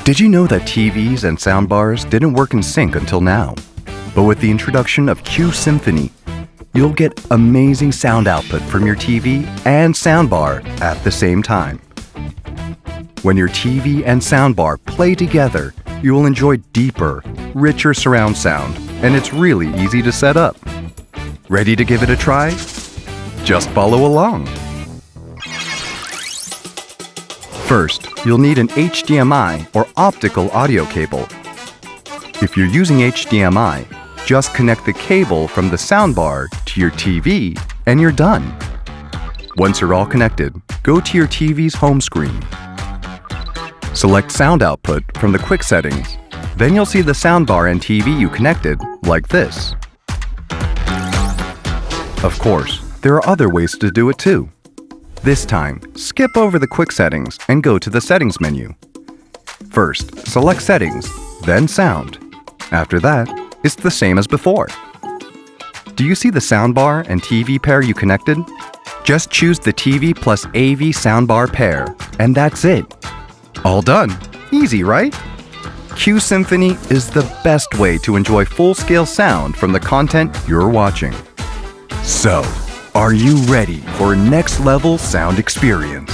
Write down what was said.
Did you know that TVs and soundbars didn't work in sync until now? But with the introduction of Q-Symphony, you'll get amazing sound output from your TV and soundbar at the same time. When your TV and soundbar play together, you will enjoy deeper, richer surround sound, and it's really easy to set up. Ready to give it a try? Just follow along. First, you'll need an HDMI or optical audio cable. If you're using HDMI, just connect the cable from the soundbar to your TV and you're done. Once you're all connected, go to your TV's home screen. Select sound output from the quick settings. Then you'll see the soundbar and TV you connected like this. Of course, there are other ways to do it too. This time, skip over the quick settings and go to the settings menu. First, select settings, then sound. After that, it's the same as before. Do you see the soundbar and TV pair you connected? Just choose the TV plus AV soundbar pair, and that's it. All done. Easy, right? Q-Symphony is the best way to enjoy full-scale sound from the content you're watching. So, are you ready for next-level sound experience?